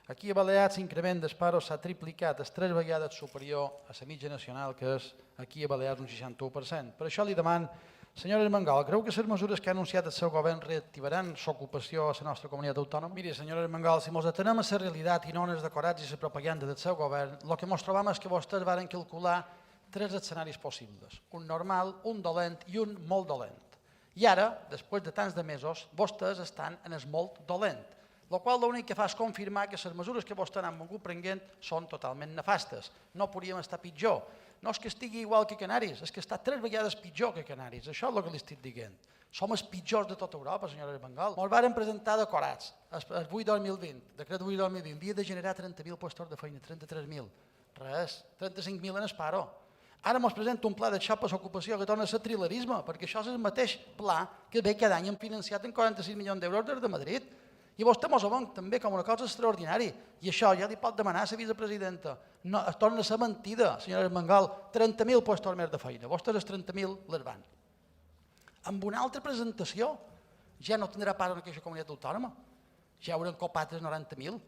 Aquí a Balears l'increment dels paros s'ha triplicat, és 3 vegades superior a la mitja nacional, que és aquí a Balears un 61%. Per això li demano, senyora Armengol, creu que les mesures que ha anunciat el seu govern reactivaran l'ocupació a la nostra comunitat autònoma? Miri, senyora Armengol, si ens atenem a la realitat i no als decorats i la propaganda del seu govern, el que ens trobam és que vostès varen calcular 3 escenaris possibles, un normal, un dolent i un molt dolent. I ara, després de tants de mesos, vostès estan en el molt dolent, el qual l'únic que fa és confirmar que les mesures que vostès han volgut prenent són totalment nefastes. No podríem estar pitjor. No és que estigui igual que Canaris, és que està 3 vegades pitjor que Canaris. Això és el que li estic dient. Som els pitjors de tota Europa, senyora Armengol. Ens varen presentar decorats. El 8-2020, decret 8-2020, havia de generar 30.000 llocs de feina, 33.000. Res, 35.000 en el paro. Ara ens presenta un pla de xoc per l'ocupació que torna a ser trilerisme, perquè això és el mateix pla que ve cada any hem financiat en 46 milions d'euros des de Madrid. I vostè mos ho ven també com una cosa extraordinària. I això ja li pot demanar a la vicepresidenta. No, es torna a ser mentida, senyora Armengol. 30.000 llocs més de feina. Vostès els 30.000 les van. Amb una altra presentació ja no tindrà paro en aquesta comunitat autònoma. Ja hauran copat els 90.000.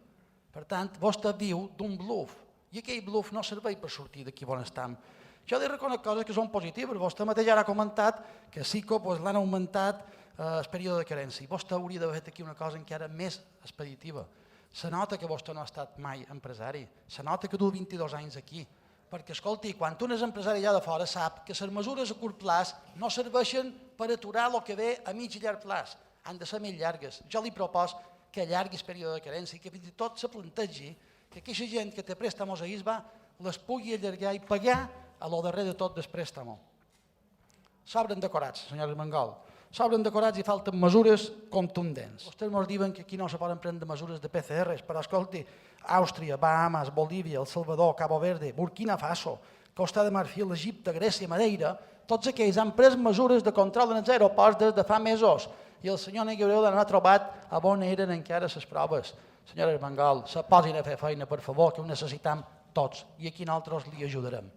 Per tant, vostè viu d'un bluff. I aquell bluff no serveix per sortir d'aquí on estem. Jo li reconec coses que són positives. Vostè mateix ara ha comentat que SICO l'han augmentat el període de carència. Vostè hauria d'haver fet aquí una cosa encara més expeditiva. Se nota que vostè no ha estat mai empresari. Se nota que du 22 anys aquí. Perquè, escolti, quan un és empresari allà de fora sap que les mesures a curt plaç no serveixen per aturar el que ve a mig i llarg plaç. Han de ser més llargues. Jo li propos que allargui el període de carència i que fins i tot se plantegi que aquesta gent que té préstamos a ISBA les pugui allargar i pagar a lo darrer de tot del préstamo. S'obren decorats, senyora Armengol. S'obren decorats i falten mesures contundents. Vostès ens diuen que aquí no se poden prendre mesures de PCRs, però escolti, Àustria, Bahamas, Bolívia, El Salvador, Cabo Verde, Burkina Faso, Costa de Marfil, Egipte, Grècia, Madeira, tots aquells han pres mesures de control en els aeroports des de fa mesos i el senyor Negredo no ha trobat a on eren encara les proves. Senyora Armengol, se posin a fer feina, per favor, que ho necessitem tots i aquí nosaltres li ajudarem.